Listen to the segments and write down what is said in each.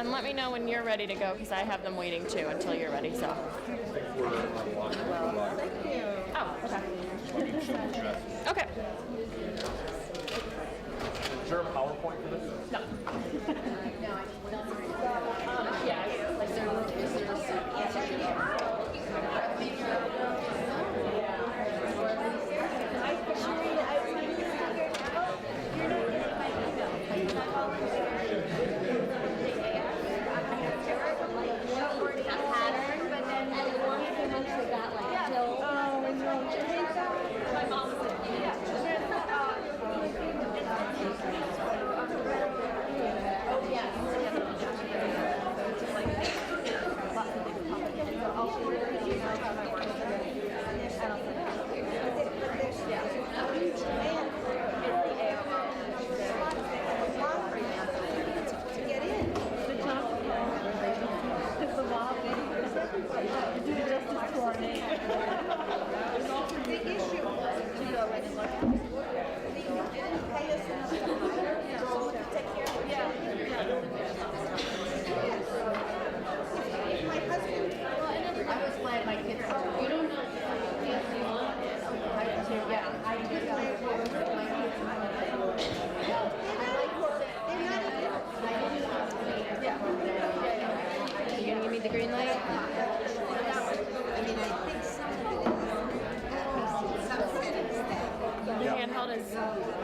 And let me know when you're ready to go, because I have them waiting too until you're ready. So. Oh, okay. Okay. Is there a PowerPoint for this? No. Yeah.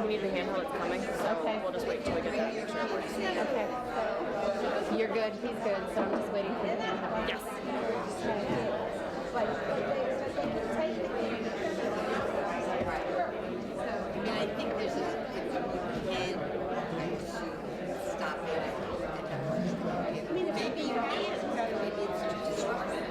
We need the handheld, it's coming, so we'll just wait till we get that. Make sure it works. Okay. You're good, he's good, so I'm just waiting for the handheld. Yes. I think there's a hand stop it. Maybe you can. Maybe it's too disruptive.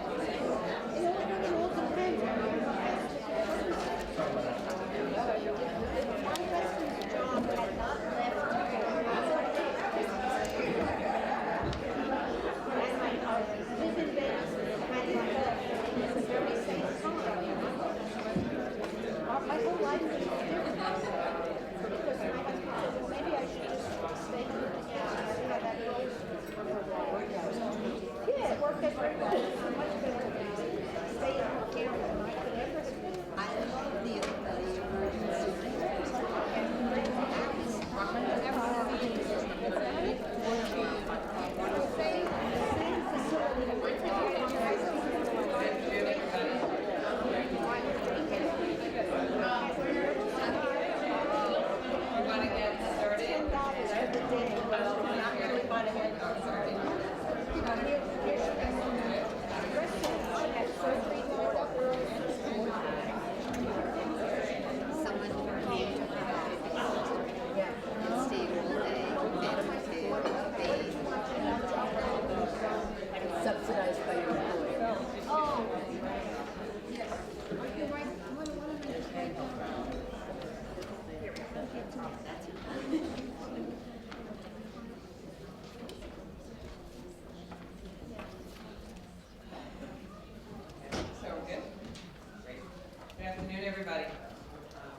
Everybody.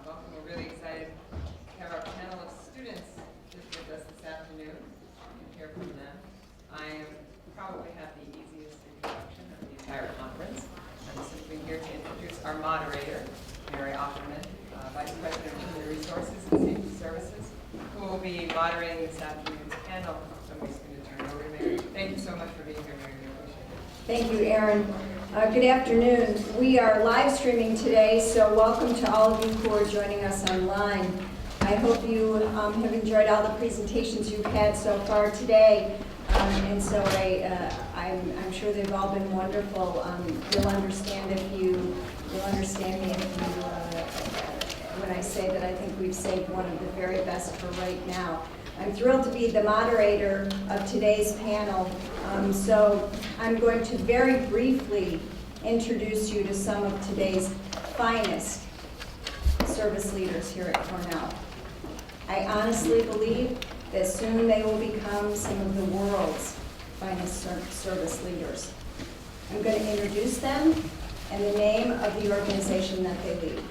Welcome. We're really excited to have our panelist students with us this afternoon and hear from them. I am probably have the easiest introduction of the entire conference. I'm simply here to introduce our moderator, Mary Opperman, Vice President of Human Resources and Safety Services, who will be moderating this afternoon's panel. So I'm just going to turn it over to Mary. Thank you so much for being here, Mary. We appreciate it. Thank you, Erin. Good afternoon. We are live streaming today, so welcome to all of you who are joining us online. I hope you have enjoyed all the presentations you've had so far today, and so I'm sure they've all been wonderful. You'll understand me if you when I say that I think we've saved one of the very best for right now. I'm thrilled to be the moderator of today's panel. So I'm going to very briefly introduce you to some of today's finest service leaders here at Cornell. I honestly believe that soon they will become some of the world's finest service leaders. I'm going to introduce them and the name of the organization that they lead.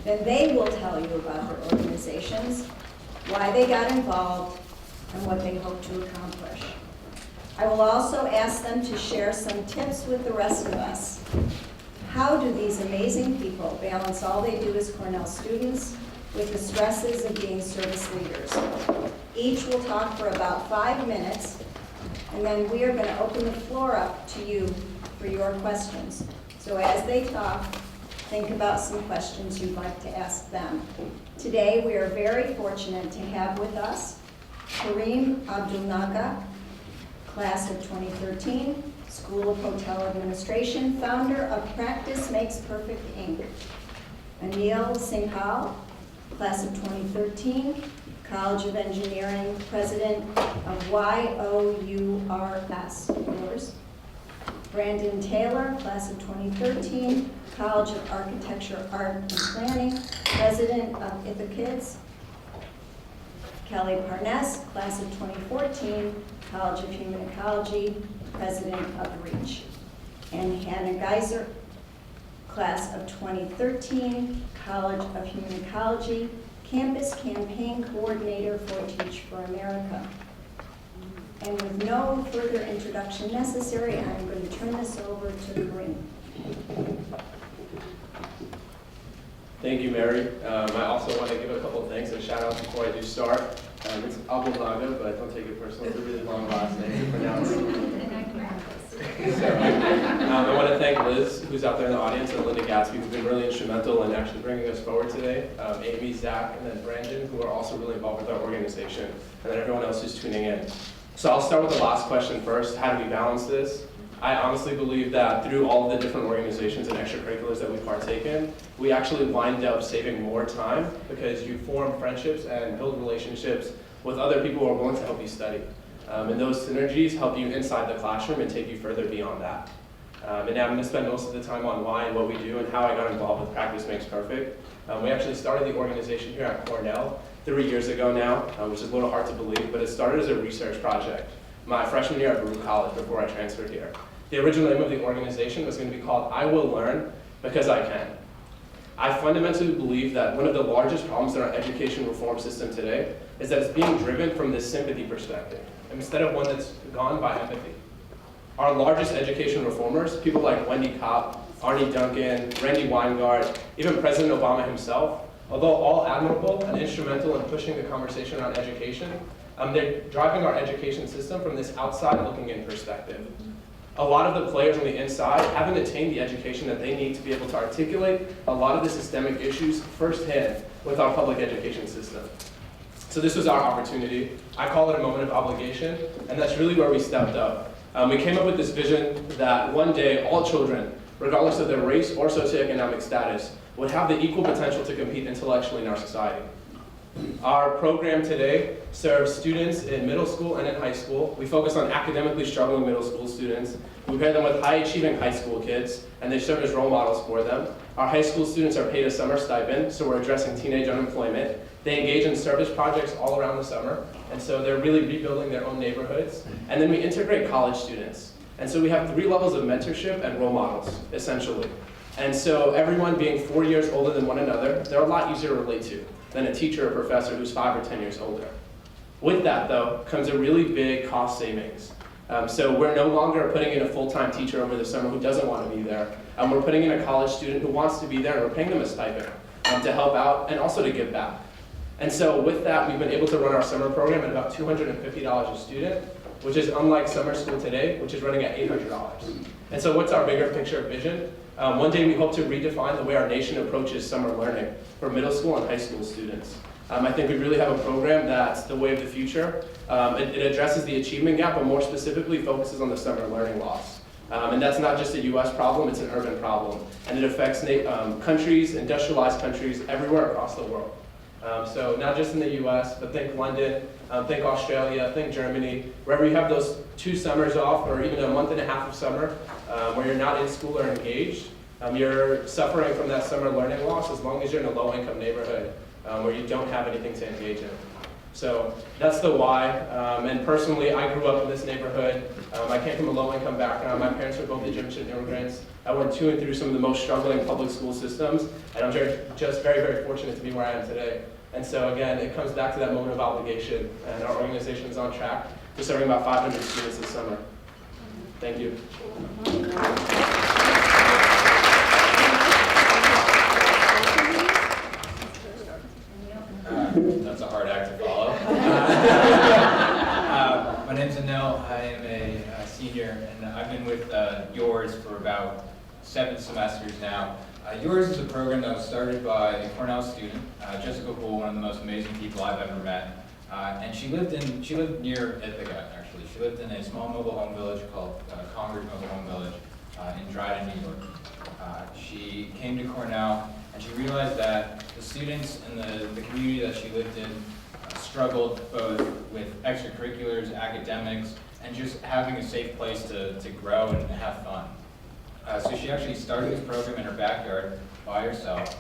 Then they will tell you about their organizations, why they got involved, and what they hope to accomplish. I will also ask them to share some tips with the rest of us. How do these amazing people balance all they do as Cornell students with the stresses of being service leaders? Each will talk for about 5 minutes, and then we are going to open the floor up to you for your questions. So as they talk, think about some questions you'd like to ask them. Today, we are very fortunate to have with us Karim Abouelnaga, class of 2013, School of Hotel Administration, founder of Practice Makes Perfect, Inc. Anil Singhal, class of 2013, College of Engineering, president of Y.O.U.R.S. Y.O.U.R.S. Brandon Taylor, class of 2013, College of Architecture, Art, and Planning, president of IthaKids. Kelly Parnes, class of 2014, College of Human Ecology, president of REACH. And Hannah Geiser, class of 2013, College of Human Ecology, campus campaign coordinator for Teach for America. And with no further introduction necessary, I'm going to turn this over to Karim. Thank you, Mary. I also want to give a couple of thanks and shout outs before I do start. It's Abouelnaga, but don't take it personal. It's a really long last name to pronounce. I want to thank Liz, who's out there in the audience, and Linda Gatsby, who've been really instrumental in actually bringing us forward today. Amy, Zach, and then Brandon, who are also really involved with our organization, and then everyone else who's tuning in. So I'll start with the last question first. How do we balance this? I honestly believe that through all of the different organizations and extracurriculars that we partake in, we actually wind up saving more time because you form friendships and build relationships with other people who are willing to help you study. And those synergies help you inside the classroom and take you further beyond that. And now I'm going to spend most of the time on why and what we do and how I got involved with Practice Makes Perfect. We actually started the organization here at Cornell 3 years ago now, which is a little hard to believe, but it started as a research project my freshman year at Baruch College before I transferred here. The original name of the organization was going to be called I Will Learn Because I Can. I fundamentally believe that one of the largest problems in our education reform system today is that it's being driven from this sympathy perspective instead of one that's gone by empathy. Our largest education reformers, people like Wendy Kopp, Arnie Duncan, Randy Weingart, even President Obama himself, although all admirable and instrumental in pushing the conversation around education, they're driving our education system from this outside-looking-in perspective. A lot of the players on the inside haven't attained the education that they need to be able to articulate a lot of the systemic issues firsthand with our public education system. So this was our opportunity. I call it a moment of obligation, and that's really where we stepped up. We came up with this vision that one day all children, regardless of their race or socioeconomic status, would have the equal potential to compete intellectually in our society. Our program today serves students in middle school and in high school. We focus on academically struggling middle school students. We pair them with high-achieving high school kids, and they serve as role models for them. Our high school students are paid a summer stipend, so we're addressing teenage unemployment. They engage in service projects all around the summer, and so they're really rebuilding their own neighborhoods. And then we integrate college students. And so we have 3 levels of mentorship and role models, essentially. And so everyone being 4 years older than one another, they're a lot easier to relate to than a teacher or professor who's 5 or 10 years older. With that, though, comes a really big cost savings. So we're no longer putting in a full-time teacher over the summer who doesn't want to be there. We're putting in a college student who wants to be there, and we're paying them a stipend to help out and also to give back. And so with that, we've been able to run our summer program at about $250 a student, which is unlike summer school today, which is running at $800. And so what's our bigger picture vision? One day we hope to redefine the way our nation approaches summer learning for middle school and high school students. I think we really have a program that's the way of the future. It addresses the achievement gap, but more specifically focuses on the summer learning loss. And that's not just a US problem, it's an urban problem. And it affects countries, industrialized countries, everywhere across the world. So not just in the US, but think London, think Australia, think Germany, wherever you have those 2 summers off or even a month and a half of summer where you're not in school or engaged, you're suffering from that summer learning loss as long as you're in a low-income neighborhood where you don't have anything to engage in. So that's the why. And personally, I grew up in this neighborhood. I came from a low-income background. My parents were both Egyptian immigrants. I went to and through some of the most struggling public school systems, and I'm just very, very fortunate to be where I am today. And so again, it comes back to that moment of obligation, and our organization is on track We're serving about 500 students this summer. Thank you. That's a hard act to follow. My name's Anil. I am a senior, and I've been with Y.O.U.R.S for about 7 semesters now. Y.O.U.R.S is a program that was started by a Cornell student, Jessica Poole, one of the most amazing people I've ever met. And she lived near Ithaca, actually. She lived in a small mobile home village called Congress Mobile Home Village in Dryden, New York. She came to Cornell, and she realized that the students in the community that she lived in struggled both with extracurriculars, academics, and just having a safe place to grow and have fun. So she actually started this program in her backyard by herself,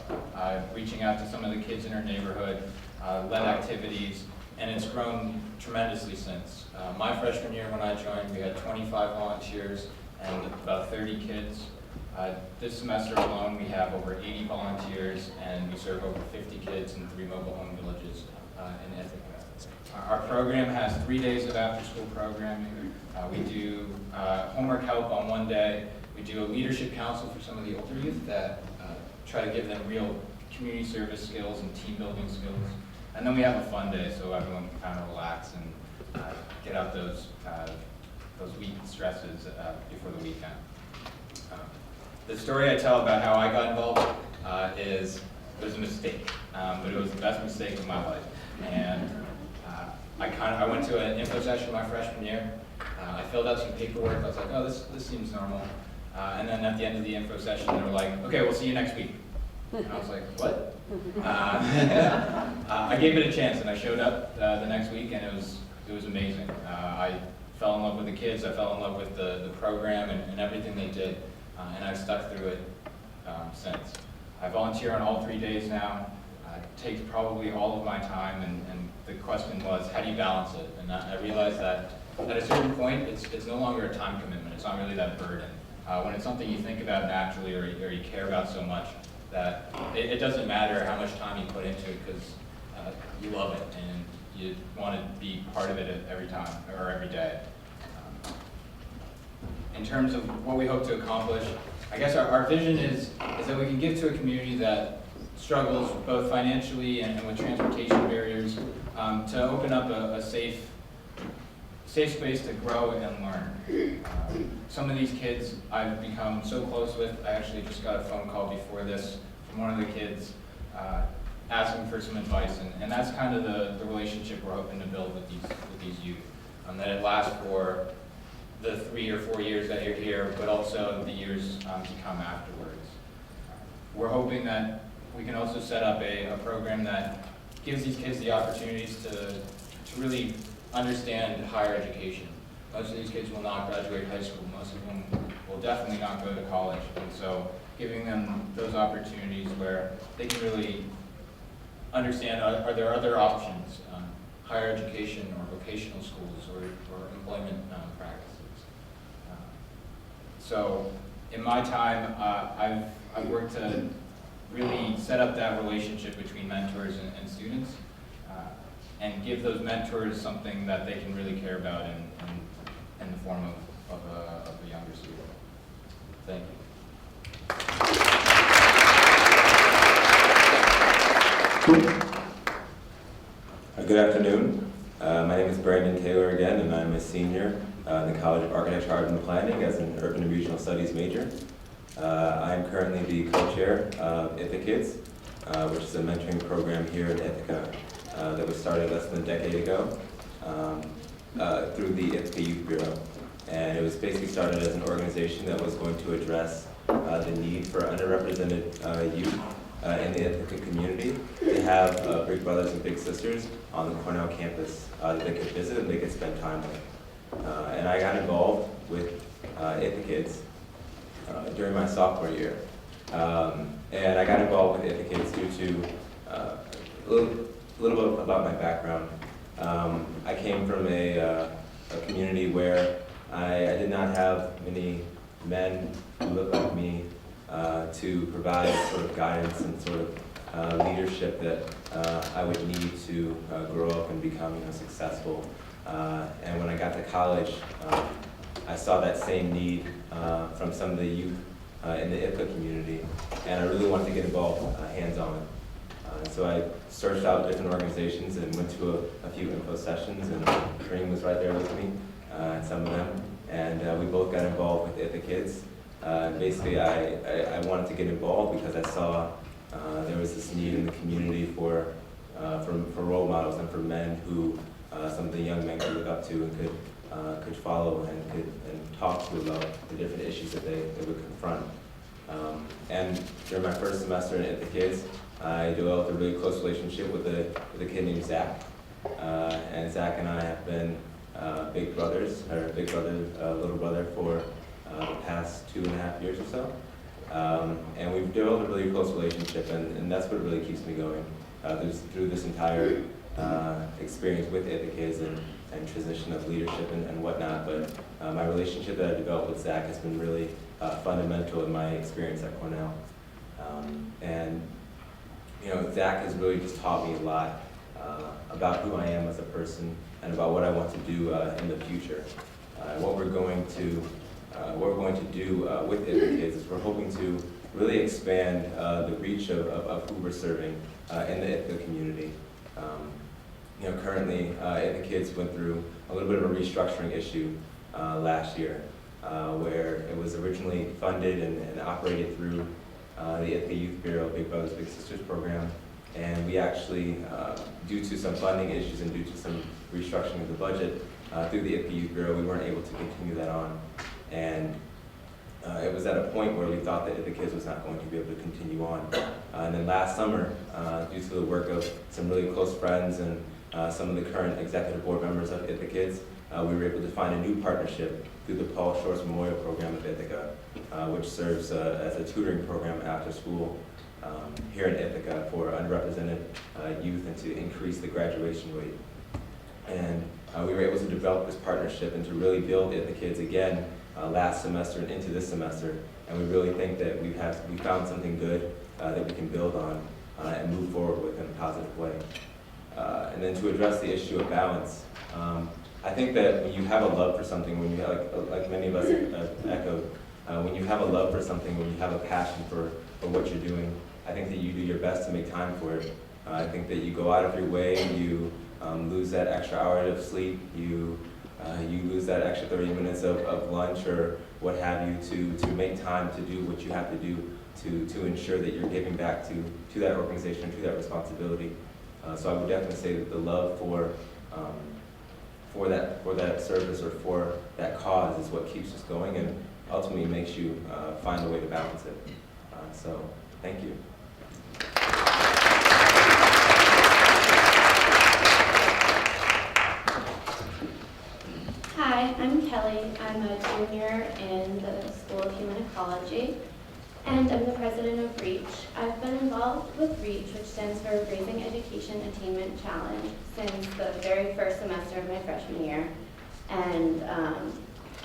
reaching out to some of the kids in her neighborhood, led activities, and it's grown tremendously since. My freshman year when I joined, we had 25 volunteers and about 30 kids. This semester alone, we have over 80 volunteers, and we serve over 50 kids in 3 mobile home villages in Ithaca. Our program has 3 days of after-school programming. We do homework help on one day. We do a leadership council for some of the older youth that try to give them real community service skills and team building skills. And then we have a fun day so everyone can kind of relax and get out those week stresses before the weekend. The story I tell about how I got involved is it was a mistake, but it was the best mistake of my life. And I went to an info session my freshman year. I filled out some paperwork. I was like, oh, this seems normal. And then at the end of the info session, they were like, okay, we'll see you next week. And I was like, what? I gave it a chance, and I showed up the next week, and it was amazing. I fell in love with the kids. I fell in love with the program and everything they did, and I've stuck through it since. I volunteer on all 3 days now. It takes probably all of my time, and the question was, how do you balance it? And I realized that at a certain point, it's no longer a time commitment. It's not really that burden. When it's something you think about naturally or you care about so much, that it doesn't matter how much time you put into it because you love it and you want to be part of it every time or every day. In terms of what we hope to accomplish, I guess our vision is that we can give to a community that struggles both financially and with transportation barriers to open up a safe space to grow and learn. Some of these kids I've become so close with. I actually just got a phone call before this from one of the kids asking for some advice, and that's kind of the relationship we're hoping to build with these youth. That it lasts for the 3 or 4 years that you're here, but also the years to come afterwards. We're hoping that we can also set up a program that gives these kids the opportunities to really understand higher education. Most of these kids will not graduate high school. Most of them will definitely not go to college. And so giving them those opportunities where they can really understand, are there other options, higher education or vocational schools or employment practices. So in my time, I've worked to really set up that relationship between mentors and students. And give those mentors something that they can really care about in the form of a younger student. Thank you. Good afternoon. My name is Brandon Taylor again, and I'm a senior in the College of Architecture, Art, and Planning as an Urban and Regional Studies major. I am currently the co-chair of IthaKids, which is a mentoring program here in Ithaca. That was started less than a decade ago through the Ithaca Youth Bureau. And it was basically started as an organization that was going to address the need for underrepresented youth in the Ithaca community to have big brothers and big sisters on the Cornell campus that they could visit and they could spend time with. And I got involved with IthaKids during my sophomore year. And I got involved with IthaKids due to a little bit about my background. I came from a community where I did not have many men who looked like me to provide sort of guidance and sort of leadership that I would need to grow up and become successful. And when I got college, I saw that same need from some of the youth in the Ithaca community, and I really wanted to get involved hands-on. So I searched out different organizations and went to a few info sessions, and Karim was right there with me at some of them, and we both got involved with IthaKids. Basically, I wanted to get involved because I saw there was this need in the community for role models and for men who some of the young men could look up to and could follow and talk to about the different issues that they would confront. And during my first semester in IthaKids, I developed a really close relationship with a kid named Zach. And Zach and I have been big brothers, or big brother, little brother for the past 2.5 years or so. And we've developed a really close relationship, and that's what really keeps me going through this entire experience with IthaKids and transition of leadership and whatnot. But my relationship that I developed with Zach has been really fundamental in my experience at Cornell. And you know, Zach has really just taught me a lot about who I am as a person and about what I want to do in the future. What we're going to do with IthaKids is we're hoping to really expand the reach of who we're serving in the Ithaca community. You know, currently IthaKids went through a little bit of a restructuring issue last year, where it was originally funded and operated through the Ithaca Youth Bureau Big Brothers Big Sisters program, and we actually, due to some funding issues and due to some restructuring of the budget through the Ithaca Youth Bureau, we weren't able to continue that on. And it was at a point where we thought that IthaKids was not going to be able to continue on. And then last summer, due to the work of some really close friends and some of the current executive board members of IthaKids, we were able to find a new partnership through the Paul Shores Memorial Program of Ithaca, which serves as a tutoring program after school here in Ithaca for underrepresented youth and to increase the graduation rate. And we were able to develop this partnership and to really build IthaKids again last semester and into this semester. And we really think that we found something good that we can build on and move forward with in a positive way. And then to address the issue of balance, I think that when you have a love for something, when you like many of us echoed, when you have a love for something, when you have a passion for what you're doing, I think that you do your best to make time for it. I think that you go out of your way, you lose that extra hour of sleep, you lose that extra 30 minutes of lunch or what have you to make time to do what you have to do to ensure that you're giving back to that organization, to that responsibility. So I would definitely say that the love for that service or for that cause is what keeps us going and ultimately makes you find a way to balance it. So thank you. Hi, I'm Kelly. I'm a junior in the School of Human Ecology, and I'm the president of REACH. I've been involved with REACH, which stands for Raising Education Attainment Challenge, since the very first semester of my freshman year, and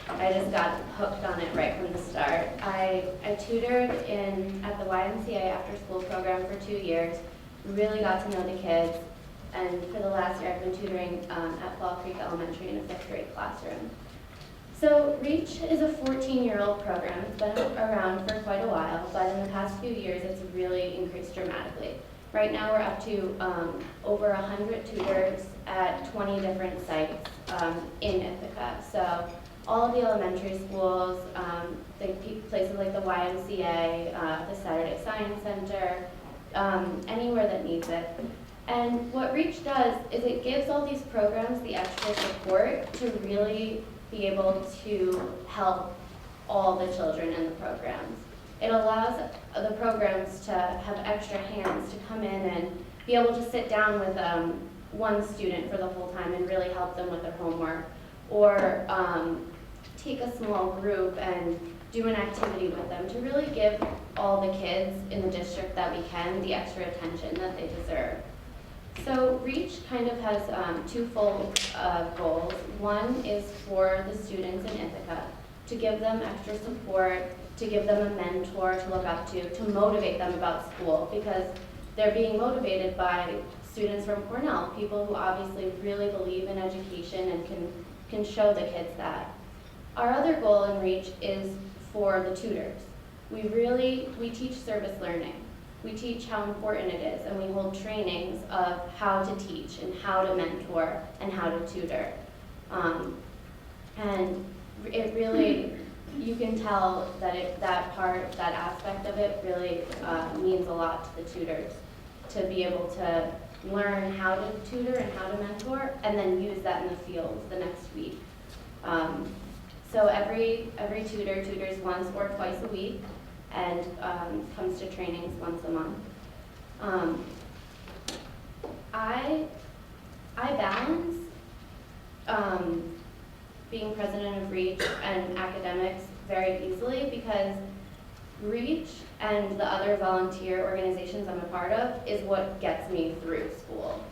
I just got hooked on it right from the start. I tutored at the YMCA after school program for 2 years, really got to know the kids, and for the last year I've been tutoring at Fall Creek Elementary in a 5th grade classroom. So REACH is a 14-year-old program. It's been around for quite a while, but in the past few years it's really increased dramatically. Right now we're up to over 100 tutors at 20 different sites in Ithaca. So all of the elementary schools, places like the YMCA, the Saturday Science Center, anywhere that needs it. And what REACH does is it gives all these programs the extra support to really be able to help all the children in the programs. It allows the programs to have extra hands to come in and be able to sit down with one student for the whole time and really help them with their homework, or take a small group and do an activity with them to really give all the kids in the district that we can the extra attention that they deserve. So REACH kind of has twofold goals. One is for the students in Ithaca, to give them extra support, to give them a mentor to look up to motivate them about school, because they're being motivated by students from Cornell, people who obviously really believe in education and can can show the kids that. Our other goal in REACH is for the tutors. We teach service learning. We teach how important it is, and we hold trainings of how to teach and how to mentor and how to tutor. And it really, you can tell that that aspect of it really means a lot to the tutors, to be able to learn how to tutor and how to mentor, and then use that in the field the next week. So every tutor tutors once or twice a week, and comes to trainings once a month. I balance being president of REACH and academics very easily, because REACH and the other volunteer organizations I'm a part of is what gets me through school.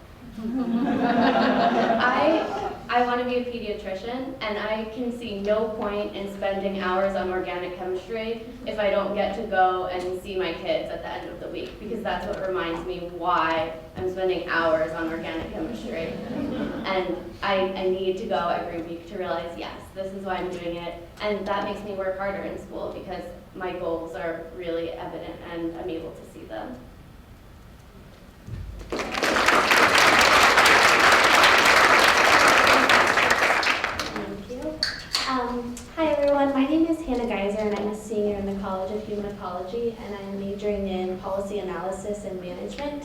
I want to be a pediatrician, and I can see no point in spending hours on organic chemistry if I don't get to go and see my kids at the end of the week, because that's what reminds me why I'm spending hours on organic chemistry. And I need to go every week to realize, yes, this is why I'm doing it, and that makes me work harder in school because my goals are really evident and I'm able to see them. Hi everyone, my name is Hannah Geiser and I'm a senior in the College of Human Ecology, and I'm majoring in policy analysis and management.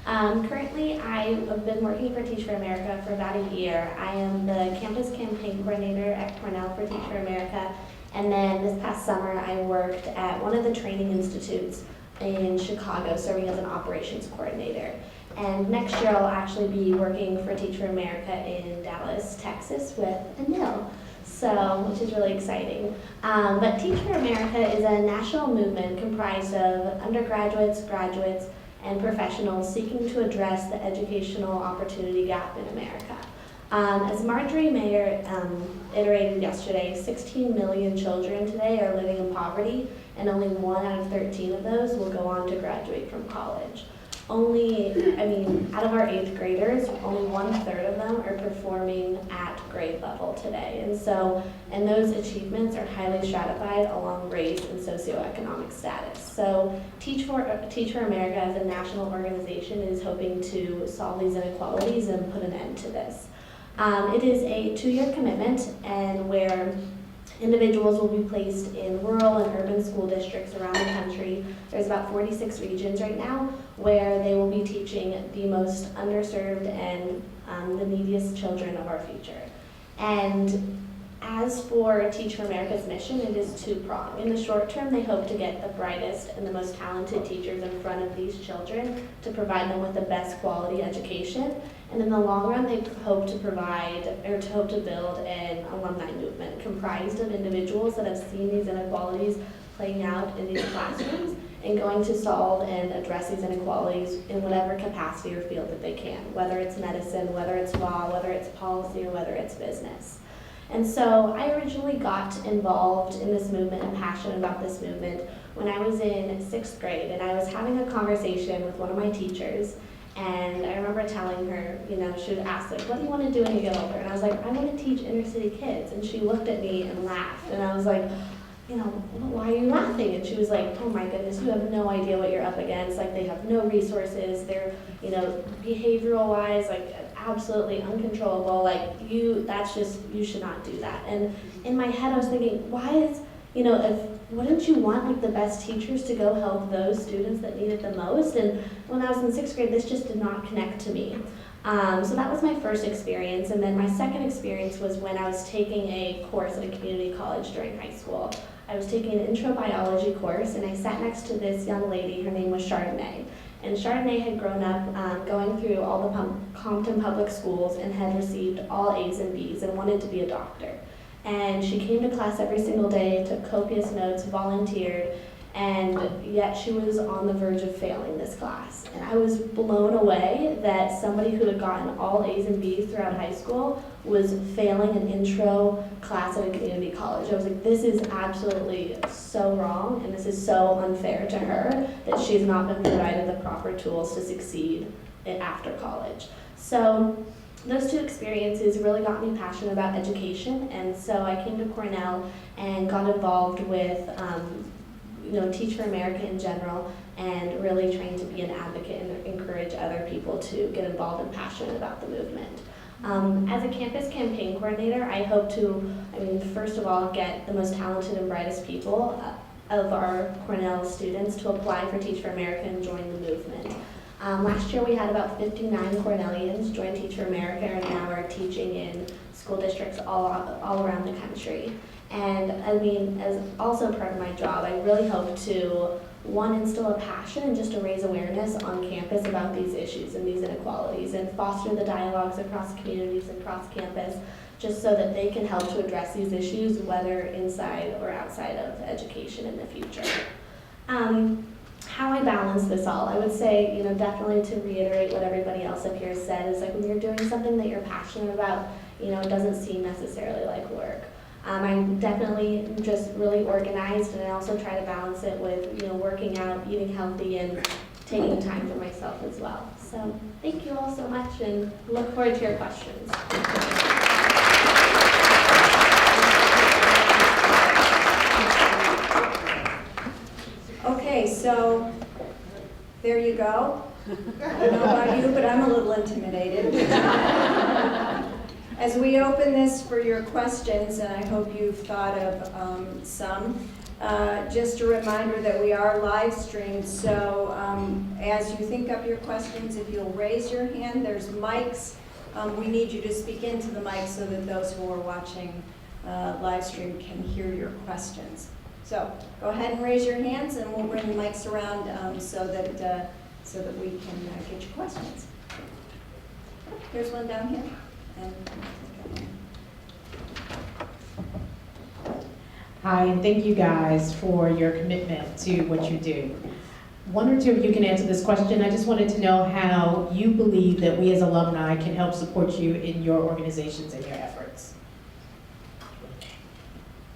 Currently, I have been working for Teach for America for about a year. I am the campus campaign coordinator at Cornell for Teach for America, and then this past summer I worked at one of the training institutes in Chicago serving as an operations coordinator. And next year I'll actually be working for Teach for America in Dallas, Texas with Anil. Which is really exciting. But Teach for America is a national movement comprised of undergraduates, graduates, and professionals seeking to address the educational opportunity gap in America. As Marjorie Mayer iterated yesterday, 16 million children today are living in poverty, and only 1 out of 13 of those will go on to graduate from college. Out of our 8th graders, only 1/3 of them are performing at grade level today. And those achievements are highly stratified along race and socioeconomic status. So Teach for America as a national organization is hoping to solve these inequalities and put an end to this. It is a 2-year commitment, and where individuals will be placed in rural and urban school districts around the country. There's about 46 regions right now where they will be teaching the most underserved and the neediest children of our future. And as for Teach for America's mission, it is 2-pronged. In the short term, they hope to get the brightest and the most talented teachers in front of these children to provide them with the best quality education. And in the long run, they hope to build an alumni movement comprised of individuals that have seen these inequalities playing out in these classrooms and going to solve and address these inequalities in whatever capacity or field that they can, whether it's medicine, whether it's law, whether it's policy, or whether it's business. And so I originally got involved in this movement and passionate about this movement when I was in 6th grade, and I was having a conversation with one of my teachers. And I remember telling her, she would ask, what do you want to do when you get older? And I was like, I want to teach inner city kids. And she looked at me and laughed. And I was like, why are you laughing? And she was like, oh my goodness, you have no idea what you're up against. Like, they have no resources. They're, behavioral wise, absolutely uncontrollable. You should not do that. And in my head, I was thinking, wouldn't you want the best teachers to go help those students that need it the most? And when I was in 6th grade, this just did not connect to me. So that was my first experience. And then my second experience was when I was taking a course at a community college during high school. I was taking an intro biology course, and I sat next to this young lady. Her name was Chardonnay. And Chardonnay had grown up going through all the Compton public schools and had received all A's and B's and wanted to be a doctor. And she came to class every single day, took copious notes, volunteered, and yet she was on the verge of failing this class. And I was blown away that somebody who had gotten all A's and B's throughout high school was failing an intro class at a community college. I was like, this is absolutely so wrong, and this is so unfair to her that she's not been provided the proper tools to succeed after college. So those two experiences really got me passionate about education, and so I came to Cornell and got involved with Teach for America in general, and really trying to be an advocate and encourage other people to get involved and passionate about the movement. As a campus campaign coordinator, I hope to, first of all, get the most talented and brightest people of our Cornell students to apply for Teach for America and join the movement. Last year we had about 59 Cornellians join Teach for America and now are teaching in school districts all around the country. And as also part of my job, I really hope to, one, instill a passion and just to raise awareness on campus about these issues and these inequalities and foster the dialogues across communities and across campus just so that they can help to address these issues, whether inside or outside of education in the future. How I balance this all, I would say, definitely to reiterate what everybody else up here said, is like when you're doing something that you're passionate about, it doesn't seem necessarily like work. I'm definitely just really organized, and I also try to balance it with, working out, eating healthy, and taking time for myself as well. So thank you all so much, and look forward to your questions. Okay, so there you go. I don't know about you, but I'm a little intimidated. As we open this for your questions, and I hope you've thought of some, just a reminder that we are live streamed, so as you think up your questions, if you'll raise your hand, there's mics. We need you to speak into the mic so that those who are watching live stream can hear your questions. So go ahead and raise your hands, and we'll bring the mics around so that we can get your questions. Here's one down here. Hi, and thank you guys for your commitment to what you do. One or two of you can answer this question. I just wanted to know how you believe that we as alumni can help support you in your organizations and your efforts.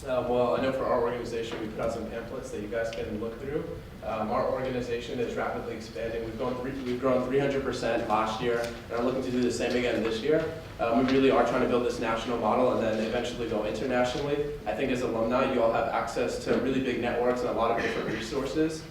Well, I know for our organization, we put out some pamphlets that you guys can look through. Our organization is rapidly expanding. We've grown 300% last year, and are looking to do the same again this year. We really are trying to build this national model and then eventually go internationally. I think as alumni, you all have access to really big networks and a lot of different resources.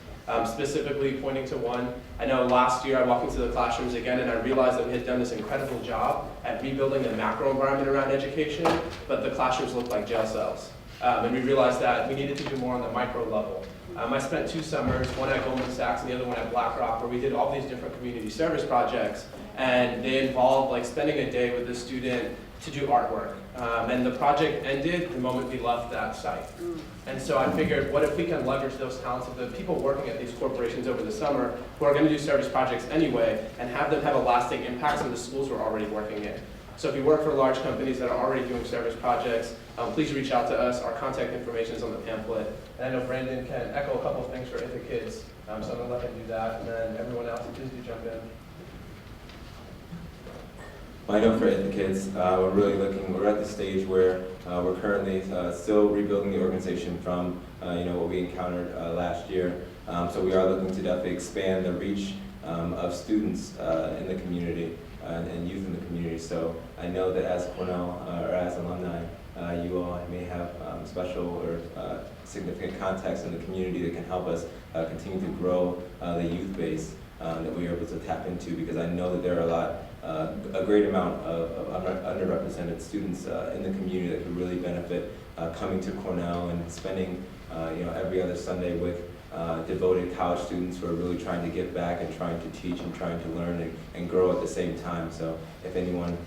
Specifically pointing to one, I know last year I walked into the classrooms again and I realized that we had done this incredible job at rebuilding the macro environment around education, but the classrooms looked like jail cells. And we realized that we needed to do more on the micro level. I spent 2 summers, one at Goldman Sachs and the other one at BlackRock, where we did all these different community service projects, and they involved like spending a day with the student to do artwork. And the project ended the moment we left that site. And so I figured, what if we can leverage those talents of the people working at these corporations over the summer who are going to do service projects anyway, and have them have a lasting impact on the schools we're already working in. So if you work for large companies that are already doing service projects, please reach out to us. Our contact information is on the pamphlet. And I know Brandon can echo a couple of things for IthaKids, so I'm going to let him do that. And then everyone else, please do jump in. Well, I know for IthaKids, we're at the stage where we're currently still rebuilding the organization from what we encountered last year. So we are looking to definitely expand the reach of students in the community and youth in the community. So I know that as Cornell or as alumni, you all may have special or significant contacts in the community that can help us continue to grow the youth base that we are able to tap into, because I know that there are a great amount of underrepresented students in the community that could really benefit coming to Cornell and spending every other Sunday with devoted college students who are really trying to give back and trying to teach and trying to learn and grow at the same time. So if anyone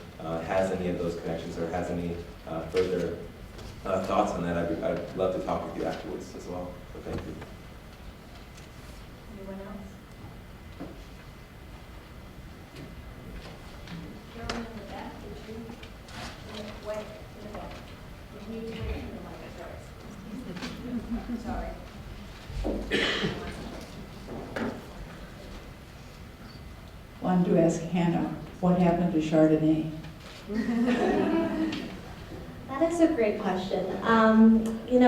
has any of those connections or has any further thoughts on that, I'd love to talk with you afterwards as well. So thank you. Anyone else? Carolyn in the back, did you? Wait, in the back. You need to wait in the mic first. Sorry. Wanted to ask Hannah, what happened to Chardonnay? That is a great question.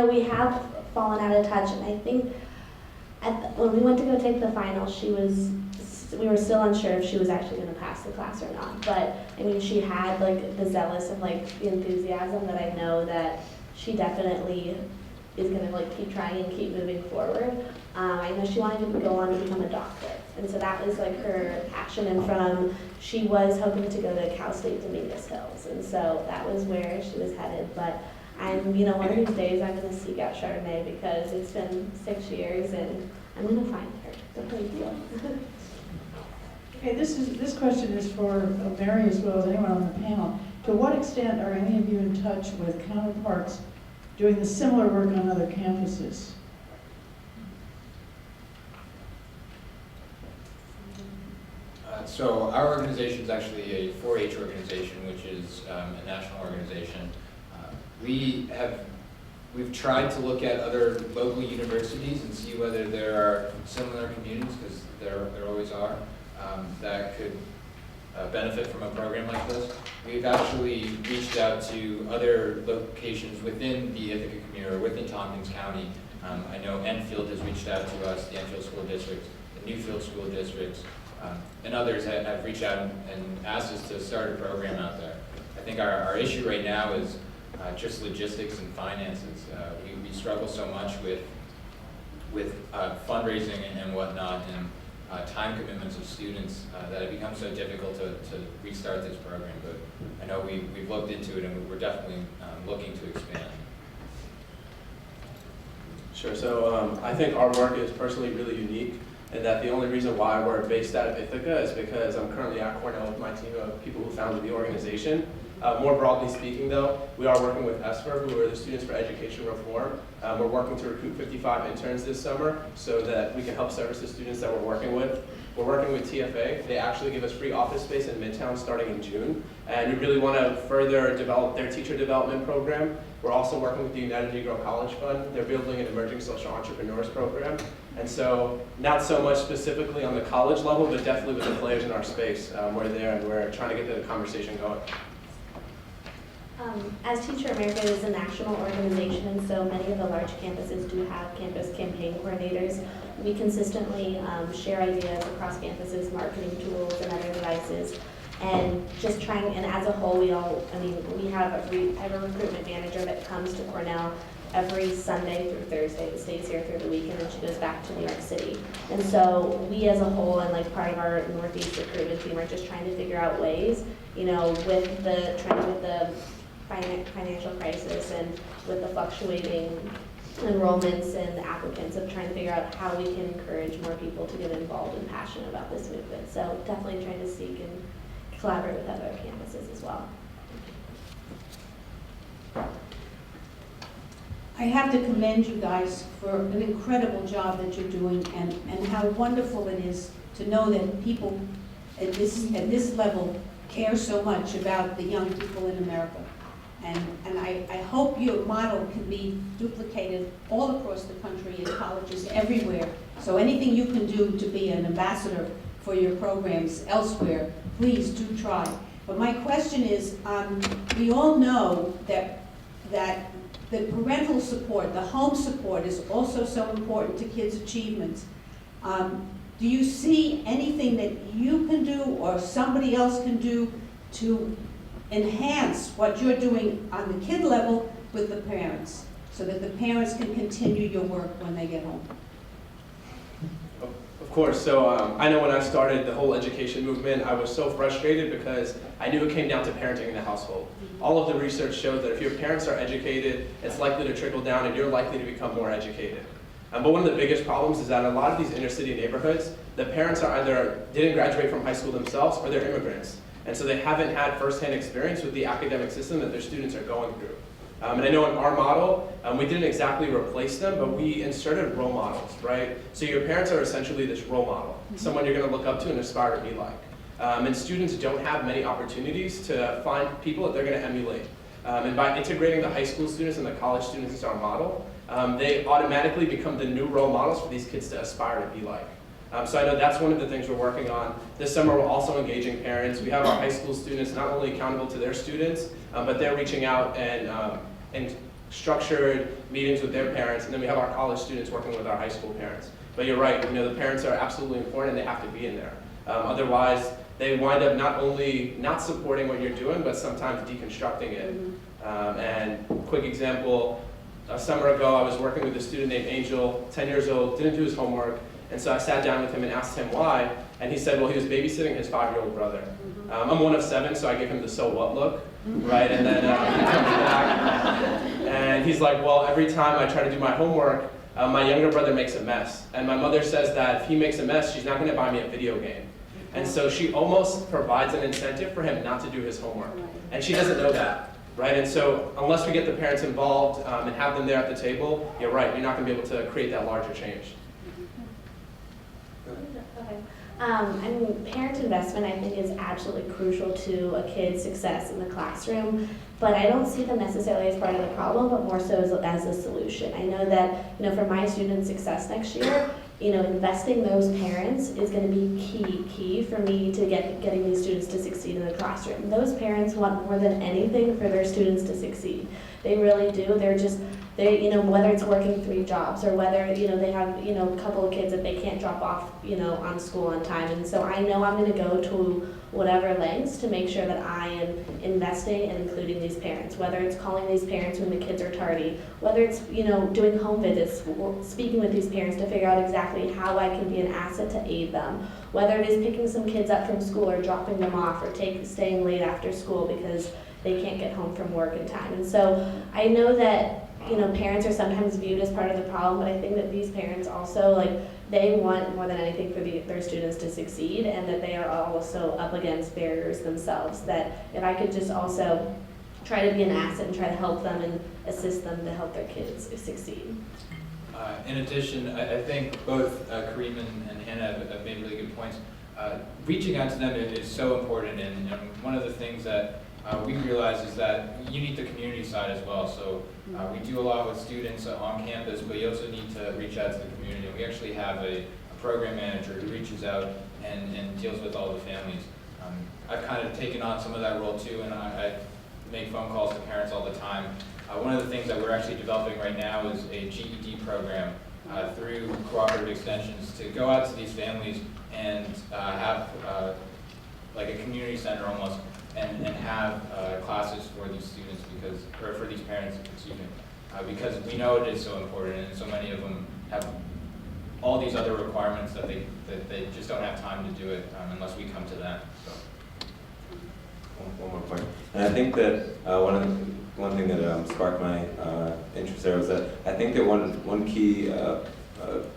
We have fallen out of touch, and I think when we went to go take the final, she was we were still unsure if she was actually going to pass the class or not. But I mean, she had like the zealous and like the enthusiasm that I know that she definitely is going to like keep trying and keep moving forward. I know she wanted to go on to become a doctor, and so that was like her passion. And from she was hoping to go to Cal State Dominguez Hills, and so that was where she was headed. But I'm, you know, one of these days I'm going to seek out Chardonnay because it's been 6 years, and I'm going to find her. So thank you. Okay, this question is for Mary as well as anyone on the panel. To what extent are any of you in touch with counterparts doing the similar work on other campuses? So our organization is actually a 4-H organization, which is a national organization. We've tried to look at other local universities and see whether there are similar communities, because there always are, that could benefit from a program like this. We've actually reached out to other locations within the Ithaca community or within Tompkins County. I know Enfield has reached out to us, the Enfield School District, the Newfield School Districts, and others have reached out and asked us to start a program out there. I think our issue right now is just logistics and finances. We struggle so much with fundraising and whatnot, and time commitments of students that it becomes so difficult to restart this program. But I know we've looked into it, and we're definitely looking to expand. Sure, so I think our work is personally really unique, and that the only reason why we're based out of Ithaca is because I'm currently at Cornell with my team of people who founded the organization. More broadly speaking though, we are working with ESFR, who are the Students for Education Reform. We're working to recruit 55 interns this summer so that we can help service the students that we're working with. We're working with TFA. They actually give us free office space in Midtown starting in June. And we really want to further develop their teacher development program. We're also working with the United Negro College Fund. They're building an emerging social entrepreneurs program. And so, not so much specifically on the college level, but definitely with the players in our space. We're there and we're trying to get the conversation going. As Teacher America is a national organization, and so many of the large campuses do have campus campaign coordinators. We consistently share ideas across campuses, marketing tools, and other devices, and just trying. And as a whole, we have a recruitment manager that comes to Cornell every Sunday through Thursday, that stays here through the week, and then she goes back to New York City. And so we as a whole, and like part of our Northeast recruitment team, are just trying to figure out ways, you know, with the financial crisis and with the fluctuating enrollments and applicants, of trying to figure out how we can encourage more people to get involved and passionate about this movement. So definitely trying to seek and collaborate with other campuses as well. I have to commend you guys for an incredible job that you're doing, and how wonderful it is to know that people at this level care so much about the young people in America. And I hope your model can be duplicated all across the country in colleges everywhere. So anything you can do to be an ambassador for your programs elsewhere, please do try. But my question is, we all know that the parental support, the home support, is also so important to kids' achievements. Do you see anything that you can do or somebody else can do to enhance what you're doing on the kid level with the parents, so that the parents can continue your work when they get home? Of course, so I know when I started the whole education movement, I was so frustrated because I knew it came down to parenting in the household. All of the research shows that if your parents are educated, it's likely to trickle down and you're likely to become more educated. But one of the biggest problems is that in a lot of these inner city neighborhoods, the parents are either didn't graduate from high school themselves or they're immigrants. And so they haven't had firsthand experience with the academic system that their students are going through. And I know in our model, we didn't exactly replace them, but we inserted role models, right? So your parents are essentially this role model, someone you're going to look up to and aspire to be like. And students don't have many opportunities to find people that they're going to emulate. And by integrating the high school students and the college students into our model, they automatically become the new role models for these kids to aspire to be like. So I know that's one of the things we're working on. This summer we're also engaging parents. We have our high school students not only accountable to their students, but they're reaching out and structured meetings with their parents, and then we have our college students working with our high school parents. But you're right, the parents are absolutely important and they have to be in there. Otherwise, they wind up not only not supporting what you're doing, but sometimes deconstructing it. And quick example, a summer ago, I was working with a student named Angel, 10 years old, didn't do his homework, and so I sat down with him and asked him why, and he said, well, he was babysitting his 5-year-old brother. I'm one of 7, so I give him the so what look, right? And then he comes back, and he's like, well, every time I try to do my homework, my younger brother makes a mess. And my mother says that if he makes a mess, she's not gonna buy me a video game. And so she almost provides an incentive for him not to do his homework. And she doesn't know that, right? And so unless we get the parents involved and have them there at the table, you're right, you're not gonna be able to create that larger change. Okay. I mean, parent investment, I think, is absolutely crucial to a kid's success in the classroom, but I don't see them necessarily as part of the problem, but more so as a solution. I know that, for my students' success next year, investing those parents is going to be key for me to getting these students to succeed in the classroom. Those parents want more than anything for their students to succeed. They really do. Whether it's working 3 jobs or whether, they have, a couple of kids that they can't drop off, on school on time. And so I know I'm going to go to whatever lengths to make sure that I am investing and including these parents, whether it's calling these parents when the kids are tardy, whether it's, doing home visits, speaking with these parents to figure out exactly how I can be an asset to aid them, whether it is picking some kids up from school or dropping them off or staying late after school because they can't get home from work in time. And so I know that parents are sometimes viewed as part of the problem, but I think that these parents also, they want more than anything for their students to succeed, and that they are also up against barriers themselves, that if I could just also try to be an asset and try to help them and assist them to help their kids succeed. In addition, I think both Karim and Hannah have made really good points. Reaching out to them is so important, and one of the things that we realize is that you need the community side as well. So we do a lot with students on campus, but you also need to reach out to the community. And we actually have a program manager who reaches out and deals with all the families. I've kind of taken on some of that role too, and I make phone calls to parents all the time. One of the things that we're actually developing right now is a GED program through cooperative extensions to go out to these families and have like a community center almost, and have classes for these students or for these parents, because we know it is so important, and so many of them have all these other requirements that they just don't have time to do it unless we come to them. So. One more point, and I think that one thing that sparked my interest there was that I think that one key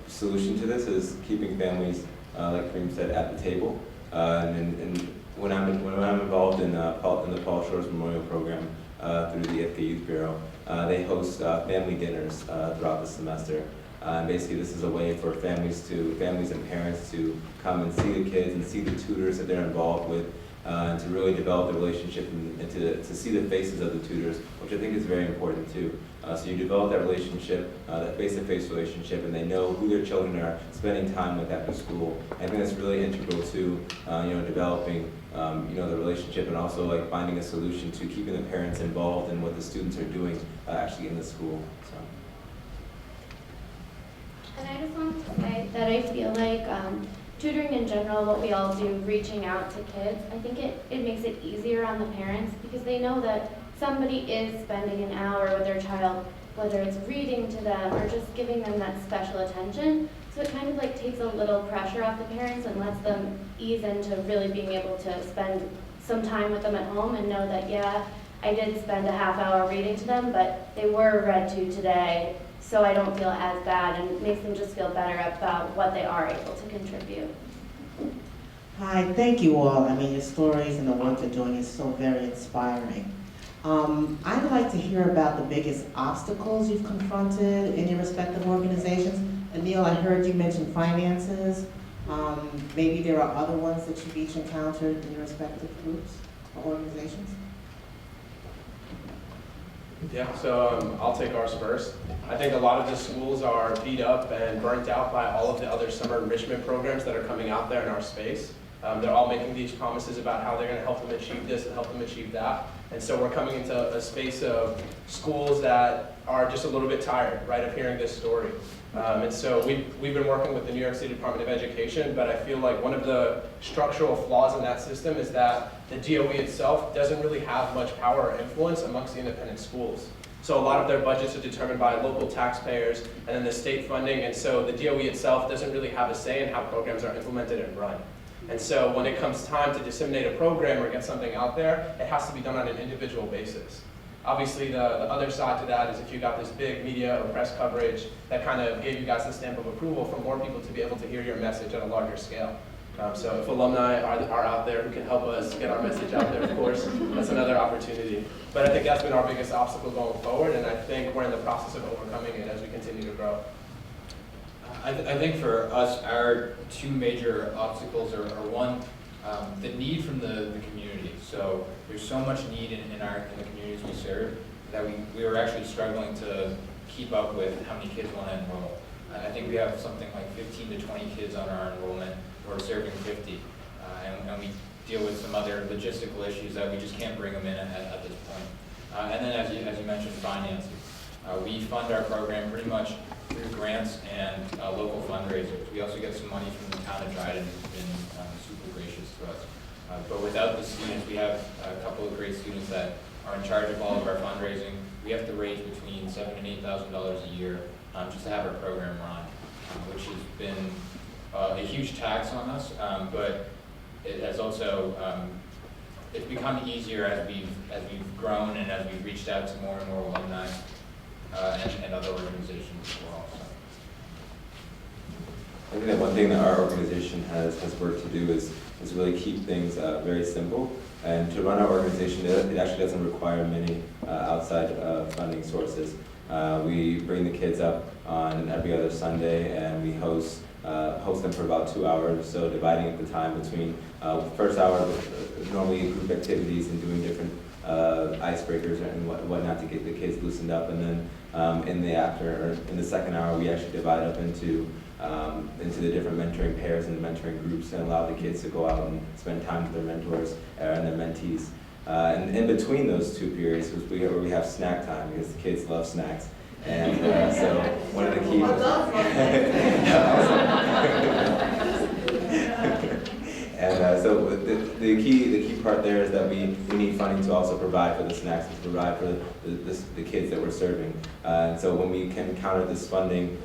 solution to this is keeping families, like Karim said, at the table, and when I'm involved in the Paul Shores Memorial Program through the Ithaca Youth Bureau, they host family dinners throughout the semester. Basically, this is a way for families and parents to come and see the kids and see the tutors that they're involved with, and to really develop the relationship and to see the faces of the tutors, which I think is very important too. So you develop that relationship, that face-to-face relationship, and they know who their children are spending time with after school. I think that's really integral to developing the relationship, and also finding a solution to keeping the parents involved in what the students are doing actually in the school. So. And I just wanted to say that I feel like tutoring in general, what we all do, reaching out to kids, I think it makes it easier on the parents because they know that somebody is spending an hour with their child, whether it's reading to them or just giving them that special attention. So it kind of takes a little pressure off the parents and lets them ease into really being able to spend some time with them at home and know that, yeah, I did spend a half hour reading to them, but they were read to today, so I don't feel as bad, and it makes them just feel better about what they are able to contribute. Hi, thank you all. I mean, your stories and the work you're doing is so very inspiring. I'd like to hear about the biggest obstacles you've confronted in your respective organizations. Anil, I heard you mention finances. Maybe there are other ones that you've each encountered in your respective groups or organizations? Yeah, so I'll take ours first. I think a lot of the schools are beat up and burnt out by all of the other summer enrichment programs that are coming out there in our space. They're all making these promises about how they're going to help them achieve this and help them achieve that. And so we're coming into a space of schools that are just a little bit tired, right, of hearing this story. And so we've been working with the New York City Department of Education, but I feel like one of the structural flaws in that system is that the DOE itself doesn't really have much power or influence amongst the independent schools. So a lot of their budgets are determined by local taxpayers and then the state funding, and so the DOE itself doesn't really have a say in how programs are implemented and run. And so when it comes time to disseminate a program or get something out there, it has to be done on an individual basis. Obviously, the other side to that is if you got this big media or press coverage that kind of gave you guys the stamp of approval for more people to be able to hear your message at a larger scale. So if alumni are out there who can help us get our message out there, of course, that's another opportunity. But I think that's been our biggest obstacle going forward, and I think we're in the process of overcoming it as we continue to grow. I think for us, our two major obstacles are one, the need from the community. So there's so much need in the communities we serve that we were actually struggling to keep up with how many kids want to enroll. I think we have something like 15 to 20 kids on our enrollment. We're serving 50, and we deal with some other logistical issues that we just can't bring them in at this point. And then as you mentioned, finances. We fund our program pretty much through grants and local fundraisers. We also get some money from the town of Dryden, who's been super gracious to us. But without the students, we have a couple of great students that are in charge of all of our fundraising. We have to raise between $7,000 and $8,000 a year just to have our program run, which has been a huge tax on us, but it has also it's become easier as we've grown and as we've reached out to more and more alumni and other organizations as well. So. I think that one thing that our organization has worked to do is really keep things very simple. And to run our organization, it actually doesn't require many outside funding sources. We bring the kids up on every other Sunday, and we host them for about 2 hours, so dividing up the time between first hour normally group activities and doing different icebreakers and whatnot to get the kids loosened up, and then in the second hour we actually divide up into the different mentoring pairs and mentoring groups and allow the kids to go out and spend time with their mentors and their mentees. And in between those two periods, we have snack time because the kids love snacks. And so one of the key and so the key part there is that we need funding to also provide for the snacks and to provide for the kids that we're serving. And so when we can counter this funding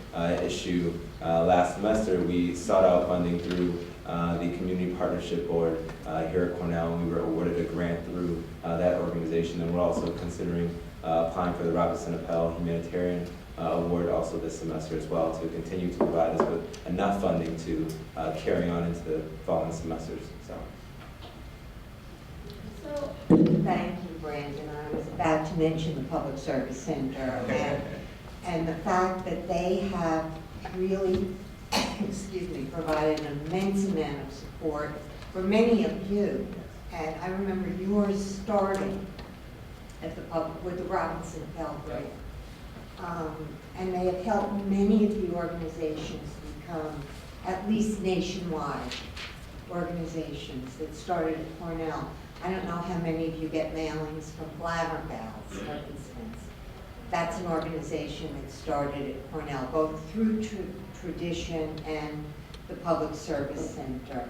issue last semester, we sought out funding through the Community Partnership Board here at Cornell, and we were awarded a grant through that organization. And we're also considering applying for the Robinson Appel Humanitarian Award also this semester as well to continue to provide us with enough funding to carry on into the following semesters. So, thank you, Brandon. I was about to mention the Public Service Center and the fact that they have really, provided an immense amount of support for many of you. And I remember yours starting at with the Robinson Appel grant. And they have helped many of the organizations become at least nationwide organizations that started at Cornell. I don't know how many of you get mailings from Flabbergals, for instance. That's an organization that started at Cornell, both through tradition and the Public Service Center.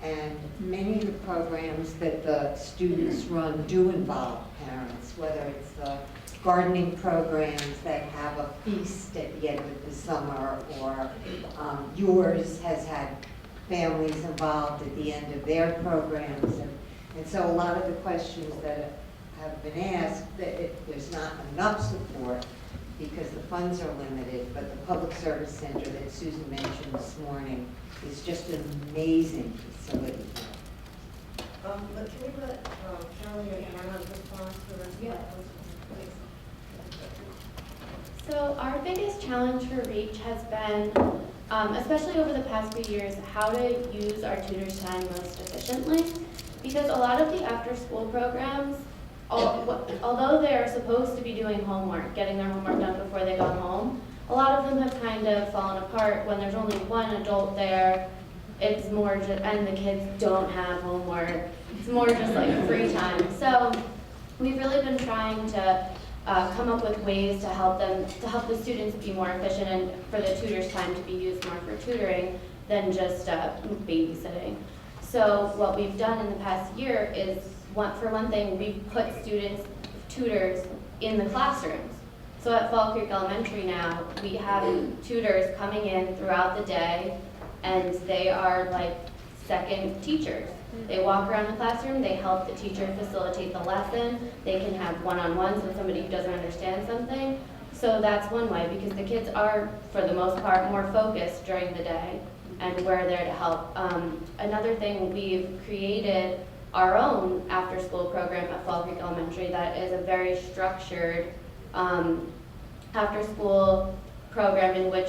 And many of the programs that the students run do involve parents, whether it's the gardening programs that have a feast at the end of the summer, or Y.O.U.R.S has had families involved at the end of their programs. And so a lot of the questions that have been asked, that if there's not enough support because the funds are limited, but the Public Service Center that Susan mentioned this morning is just an amazing facility. But can we let Charlie and Hannah respond to the rest of that? So our biggest challenge for REACH has been, especially over the past few years, how to use our tutors' time most efficiently. Because a lot of the after-school programs, although they're supposed to be doing homework, getting their homework done before they go home, a lot of them have kind of fallen apart when there's only one adult there. It's more just, and the kids don't have homework. It's more just like free time. So we've really been trying to come up with ways to help the students be more efficient and for the tutors' time to be used more for tutoring than just babysitting. So what we've done in the past year is, for one thing, we've put tutors in the classrooms. So at Fall Creek Elementary now, we have tutors coming in throughout the day, and they are like second teachers. They walk around the classroom, they help the teacher facilitate the lesson, they can have one-on-ones with somebody who doesn't understand something. So that's one way, because the kids are, for the most part, more focused during the day, and we're there to help. Another thing, we've created our own after-school program at Fall Creek Elementary that is a very structured after-school program in which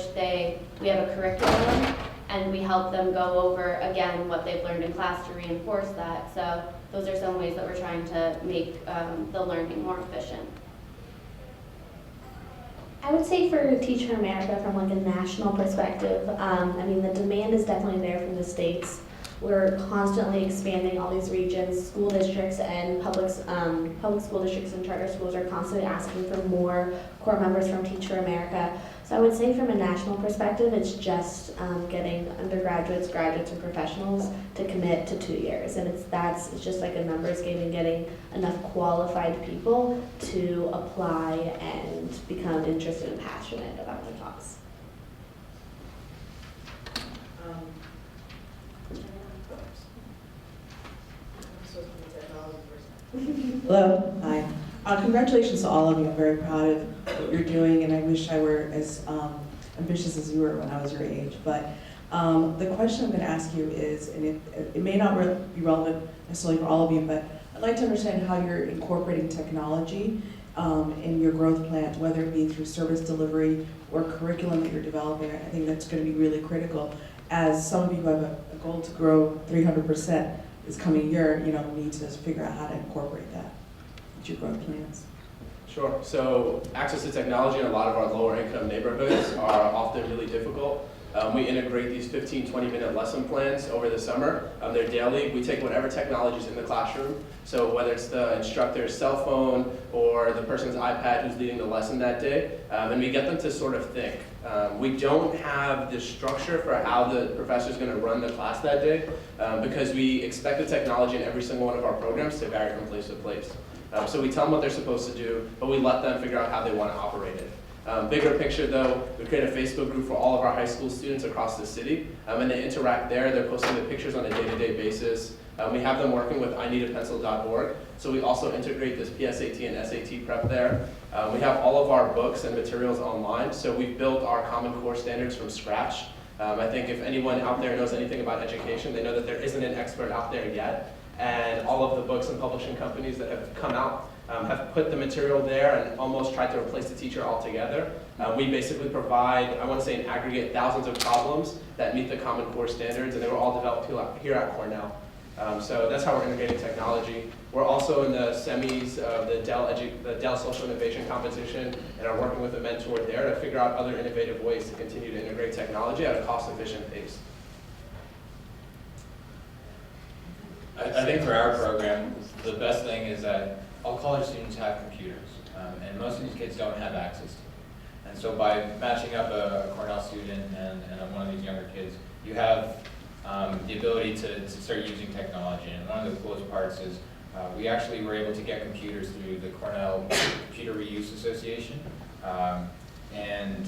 we have a curriculum, and we help them go over, again, what they've learned in class to reinforce that. So those are some ways that we're trying to make the learning more efficient. I would say for Teach for America, from like a national perspective, I mean, the demand is definitely there from the states. We're constantly expanding all these regions. School districts and public school districts and charter schools are constantly asking for more core members from Teach for America. So I would say from a national perspective, it's just getting undergraduates, graduates, and professionals to commit to 2 years. And it's just like a numbers game and getting enough qualified people to apply and become interested and passionate about the cause. Hello, hi. Congratulations to all of you. I'm very proud of what you're doing, and I wish I were as ambitious as you were when I was your age. But the question I'm going to ask you is, and it may not be relevant necessarily for all of you, but I'd like to understand how you're incorporating technology in your growth plans, whether it be through service delivery or curriculum that you're developing. I think that's going to be really critical, as some of you who have a goal to grow 300% this coming year, need to figure out how to incorporate that into your growth plans. Sure. So access to technology in a lot of our lower income neighborhoods are often really difficult. We integrate these 15, 20-minute lesson plans over the summer. They're daily. We take whatever technology is in the classroom. So whether it's the instructor's cell phone or the person's iPad who's leading the lesson that day, and we get them to sort of think. We don't have the structure for how the professor's going to run the class that day because we expect the technology in every single one of our programs to vary from place to place. So we tell them what they're supposed to do, but we let them figure out how they want to operate it. Bigger picture though, we create a Facebook group for all of our high school students across the city, and they interact there. They're posting the pictures on a day-to-day basis. We have them working with ineedapencil.org, so we also integrate this PSAT and SAT prep there. We have all of our books and materials online, so we've built our Common Core standards from scratch. I think if anyone out there knows anything about education, they know that there isn't an expert out there yet, and all of the books and publishing companies that have come out have put the material there and almost tried to replace the teacher altogether. We basically provide, I want to say in aggregate, thousands of problems that meet the Common Core standards, and they were all developed here at Cornell. So that's how we're integrating technology. We're also in the semis of the Dell Social Innovation Competition and are working with a mentor there to figure out other innovative ways to continue to integrate technology at a cost-efficient pace. I think for our program, the best thing is that all college students have computers, and most of these kids don't have access to them. And so by matching up a Cornell student and one of these younger kids, you have the ability to start using technology. And one of the coolest parts is we actually were able to get computers through the Cornell Computer Reuse Association, and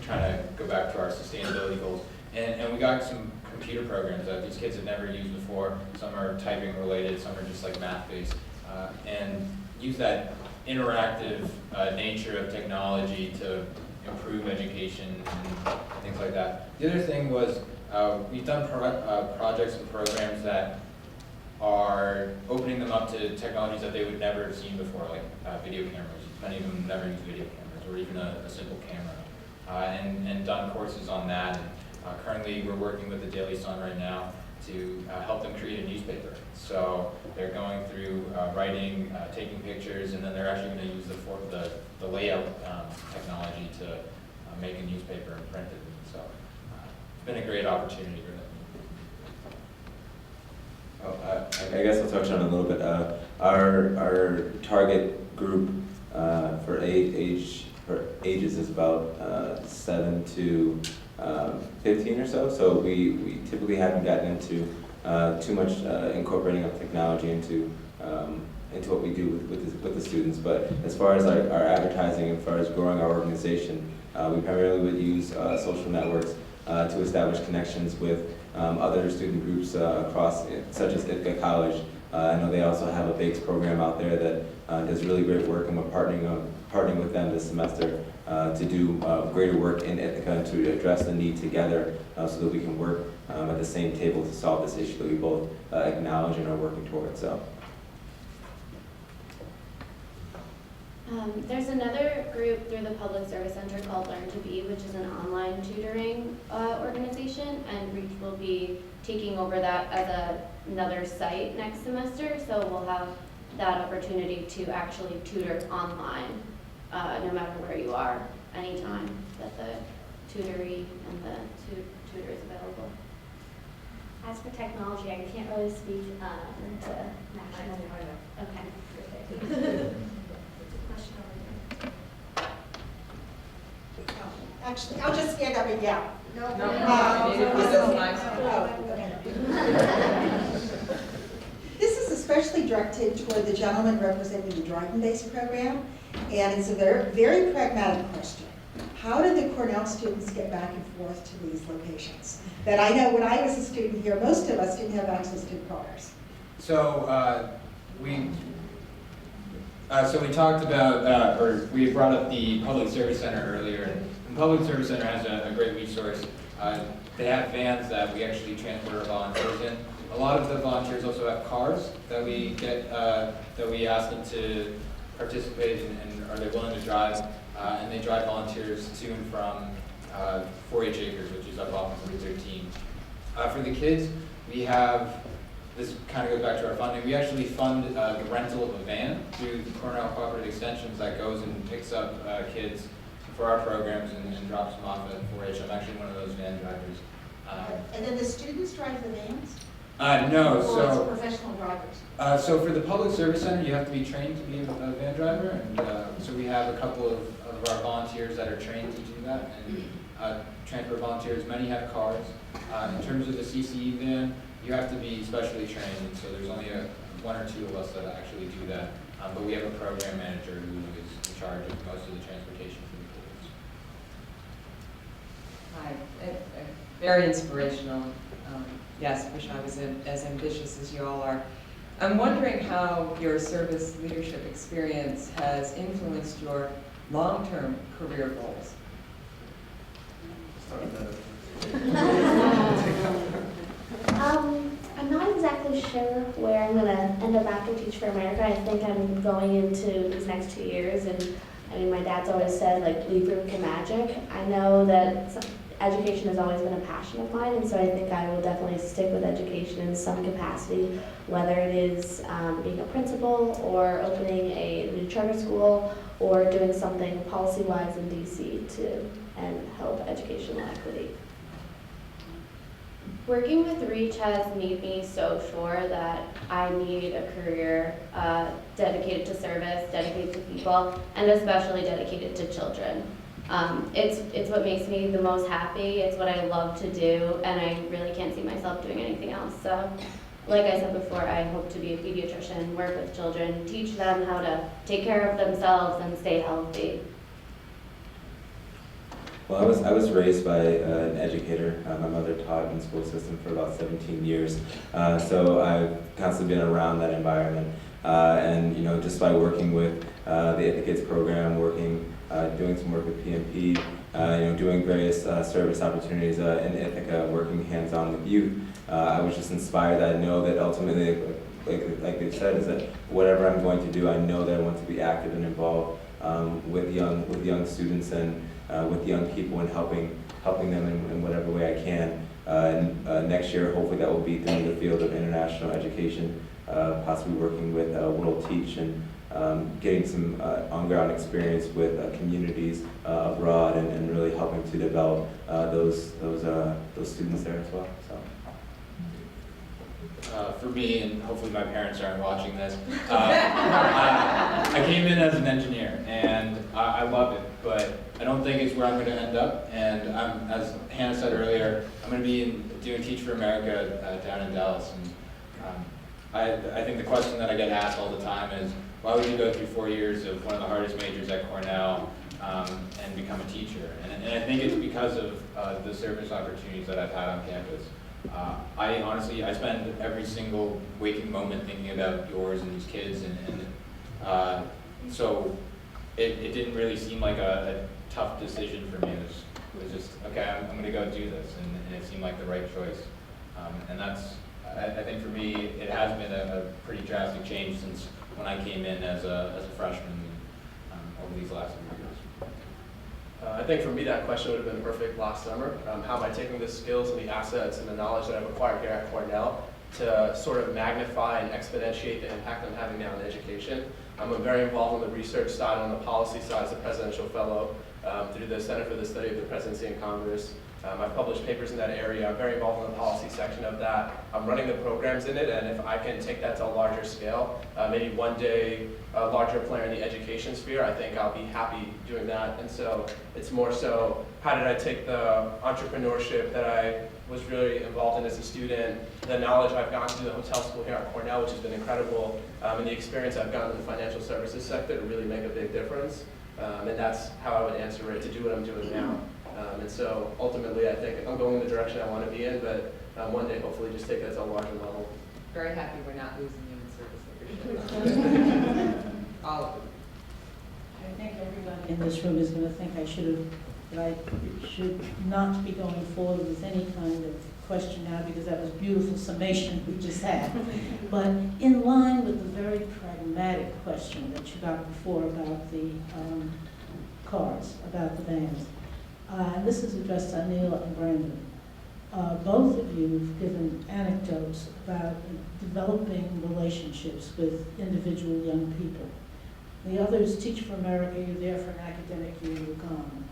trying to go back to our sustainability goals. And we got some computer programs that these kids have never used before. Some are typing related, some are just like math based, and use that interactive nature of technology to improve education and things like that. The other thing was we've done projects and programs that are opening them up to technologies that they would never have seen before, like video cameras. Many of them never use video cameras, or even a simple camera, and done courses on that. And currently, we're working with the Daily Sun right now to help them create a newspaper. So they're going through writing, taking pictures, and then they're actually going to use the layout technology to make a newspaper and print it. So it's been a great opportunity for them. I guess I'll touch on it a little bit. Our target group for ages is about 7 to 15 or so. So we typically haven't gotten into too much incorporating of technology into what we do with the students. But as far as our advertising, as far as growing our organization, we primarily would use social networks to establish connections with other student groups across, such as Ithaca College. I know they also have a Bakes program out there that does really great work, and we're partnering with them this semester to do greater work in Ithaca and to address the need together so that we can work at the same table to solve this issue that we both acknowledge and are working towards. So. There's another group through the Public Service Center called Learn to Be, which is an online tutoring organization, and Reach will be taking over that as another site next semester, so we'll have that opportunity to actually tutor online, no matter where you are, anytime that the tutoree and the tutor is available. As for technology, I can't really speak into national. Okay, perfect. Actually, I'll just stand up and yell. No, this is nice. This is especially directed toward the gentleman representing the Dryden-based program, and it's a very, very pragmatic question. How did the Cornell students get back and forth to these locations? That I know when I was a student here, most of us didn't have access to cars. So we talked about, or we brought up the Public Service Center earlier. The Public Service Center has a great resource. They have vans that we actually transport our volunteers in. A lot of the volunteers also have cars that we get, that we ask them to participate in, and are they willing to drive? And they drive volunteers to and from 4-H Acres, which is up off of Route 13. For the kids, we have, this kind of goes back to our funding, we actually fund the rental of a van through the Cornell Cooperative Extensions that goes and picks up kids for our programs and drops them off at 4-H. I'm actually one of those van drivers. And then the students drive the vans? No, Or so it's professional drivers? so for the Public Service Center, you have to be trained to be a van driver, and so we have a couple of our volunteers that are trained to do that, and transport volunteers. Many have cars. In terms of the CCE van, you have to be specially trained, and so there's only one or two of us that actually do that. But we have a program manager who is in charge of most of the transportation for the kids. Hi, very inspirational. Yes, wish I was as ambitious as you all are. I'm wondering how your service leadership experience has influenced your long-term career goals. I'm not exactly sure where I'm going to end up after Teach for America. I think I'm going into these next 2 years, and I mean, my dad's always said, like, leave room for magic. I know that education has always been a passion of mine, and so I think I will definitely stick with education in some capacity, whether it is being a principal or opening a new charter school or doing something policy-wise in DC to help educational equity. Working with Reach has made me so sure that I need a career dedicated to service, dedicated to people, and especially dedicated to children. It's what makes me the most happy, it's what I love to do, and I really can't see myself doing anything else. So, like I said before, I hope to be a pediatrician, work with children, teach them how to take care of themselves and stay healthy. Well, I was raised by an educator. My mother taught in the school system for about 17 years, so I've constantly been around that environment. And you know, just by working with the IthaKids program, doing some work with PMP, you know, doing various service opportunities in Ithaca, working hands-on with youth, I was just inspired. I know that ultimately, like they've said, is that whatever I'm going to do, I know that I want to be active and involved with young students and with young people and helping them in whatever way I can. Next year, hopefully that will be through the field of international education, possibly working with World Teach and getting some on-ground experience with communities abroad and really helping to develop those students there as well. So. For me, and hopefully my parents aren't watching this, I came in as an engineer, and I love it, but I don't think it's where I'm going to end up. And as Hannah said earlier, I'm going to be doing Teach for America down in Dallas. And I think the question that I get asked all the time is, why would you go through 4 years of one of the hardest majors at Cornell and become a teacher? And I think it's because of the service opportunities that I've had on campus. I spend every single waking moment thinking about yours and these kids, and so it didn't really seem like a tough decision for me. It was just, okay, I'm going to go do this, and it seemed like the right choice. And I think for me, it has been a pretty drastic change since when I came in as a freshman over these last few years. I think for me that question would have been perfect last summer. How am I taking the skills and the assets and the knowledge that I've acquired here at Cornell to sort of magnify and exponentiate the impact I'm having now in education? I'm very involved on the research side, on the policy side as a presidential fellow through the Center for the Study of the Presidency and Congress. I've published papers in that area. I'm very involved in the policy section of that. I'm running the programs in it, and if I can take that to a larger scale, maybe one day a larger player in the education sphere, I think I'll be happy doing that. And so it's more so, how did I take the entrepreneurship that I was really involved in as a student, the knowledge I've gotten through the hotel school here at Cornell, which has been incredible, and the experience I've gotten in the financial services sector to really make a big difference. And that's how I would answer it, to do what I'm doing now. And so ultimately, I think I'm going in the direction I want to be in, but one day hopefully just take it to a larger level. Very happy we're not losing you in service. All of them. I think everybody in this room is going to think I should not be going forward with any kind of question now, because that was a beautiful summation we just had. But in line with the very pragmatic question that you got before about the cars, about the vans, and this is addressed to Anil and Brandon. Both of you have given anecdotes about developing relationships with individual young people. The others, Teach for America, you're there for an academic year, you're gone.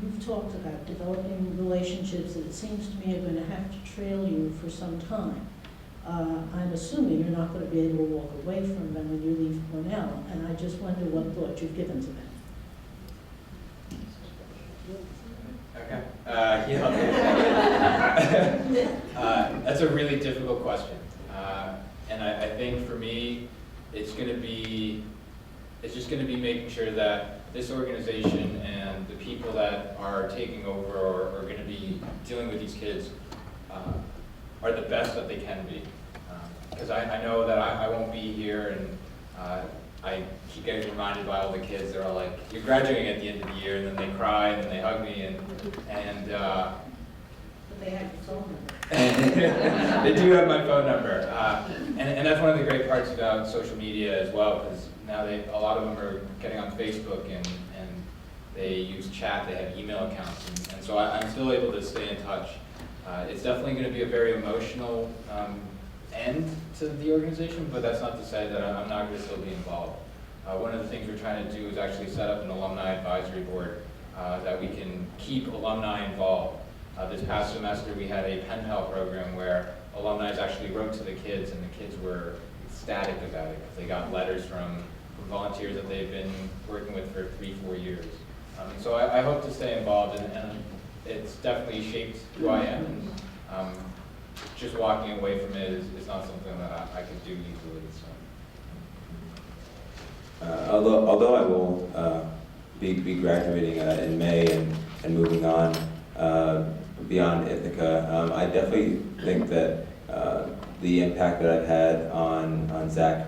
You've talked about developing relationships that it seems to me are going to have to trail you for some time. I'm assuming you're not going to be able to walk away from them when you leave Cornell, and I just wonder what thought you've given to them. Okay. That's a really difficult question. And I think for me, it's just going to be making sure that this organization and the people that are taking over or are going to be dealing with these kids are the best that they can be. Because I know that I won't be here, and I keep getting reminded by all the kids. They're all like, "You're graduating at the end of the year," and then they cry, and then they hug me, and But they have your phone number. They do have my phone number, and that's one of the great parts about social media as well, because now a lot of them are getting on Facebook and they use chat. They have email accounts, and so I'm still able to stay in touch. It's definitely going to be a very emotional end to the organization, but that's not to say that I'm not going to still be involved. One of the things we're trying to do is actually set up an alumni advisory board that we can keep alumni involved. This past semester we had a pen pal program where alumni actually wrote to the kids, and the kids were ecstatic about it because they got letters from volunteers that they've been working with for 3-4 years. So I hope to stay involved, and it's definitely shaped who I am. And, just walking away from it is not something that I could do easily. So. Although I will be graduating in May and moving on beyond Ithaca, I definitely think that the impact that I've had on Zach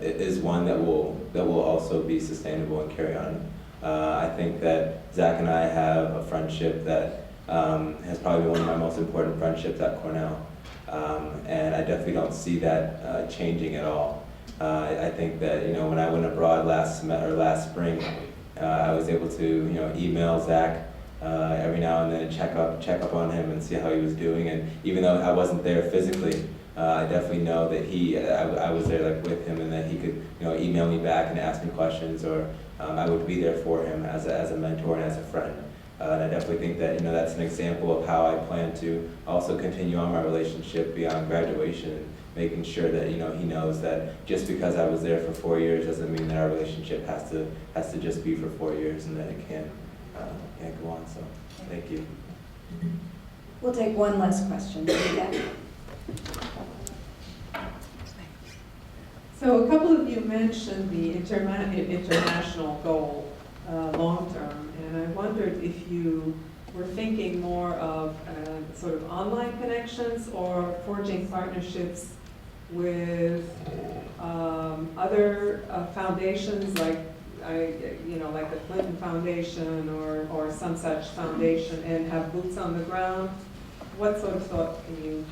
is one that will also be sustainable and carry on. I think that Zach and I have a friendship that has probably been one of my most important friendships at Cornell, and I definitely don't see that changing at all. I think that when I went abroad last spring, I was able to email Zach every now and then and check up on him and see how he was doing. And even though I wasn't there physically, I definitely know that I was there with him, and that he could email me back and ask me questions, or I would be there for him as a mentor and as a friend. And I definitely think that, that's an example of how I plan to also continue on my relationship beyond graduation, making sure that, he knows that just because I was there for 4 years doesn't mean that our relationship has to just be for 4 years and that it can't go on. So, thank you. We'll take one last question. So a couple of you mentioned the international goal long-term, and I wondered if you were thinking more of sort of online connections or forging partnerships with other foundations like like the Clinton Foundation or some such foundation, and have boots on the ground. What sort of thought can you?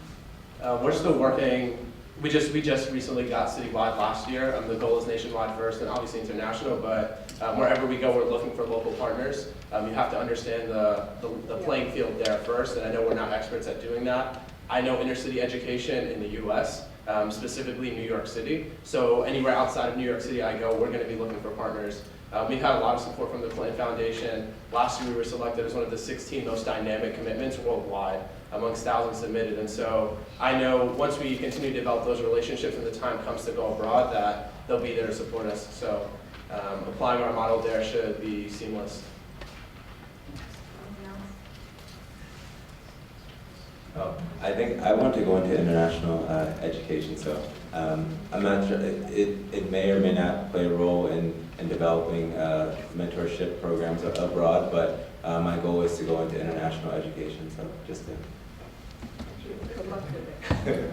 We're still working. We just recently got citywide last year. The goal is nationwide first and obviously international, but wherever we go, we're looking for local partners. You have to understand the playing field there first, and I know we're not experts at doing that. I know inner city education in the U.S., specifically New York City. So anywhere outside of New York City I go, we're going to be looking for partners. We've had a lot of support from the Clinton Foundation. Last year we were selected as one of the 16 most dynamic commitments worldwide amongst thousands submitted. And so I know once we continue to develop those relationships and the time comes to go abroad, that they'll be there to support us. So applying our model there should be seamless. I think I want to go into international education, so I'm not sure, it may or may not play a role in developing mentorship programs abroad, but my goal is to go into international education, so just to... Good luck with it.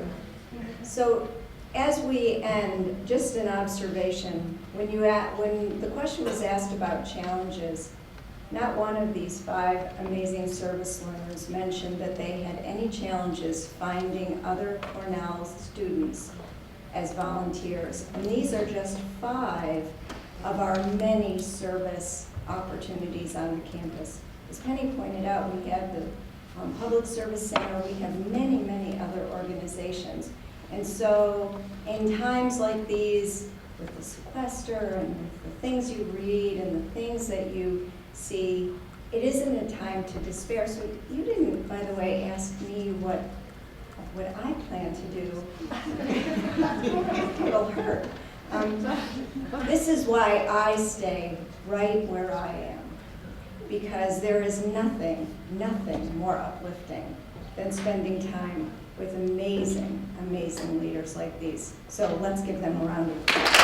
So as we end, just an observation, when the question was asked about challenges, not one of these 5 amazing service learners mentioned that they had any challenges finding other Cornell students as volunteers. And these are just 5 of our many service opportunities on the campus. As Penny pointed out, we have the Public Service Center, we have many, many other organizations. And so in times like these, with the sequester and with the things you read and the things that you see, it isn't a time to despair. So you didn't, by the way, ask me what I plan to do. It'll hurt. This is why I stay right where I am, because there is nothing more uplifting than spending time with amazing, amazing leaders like these. So let's give them a round of applause.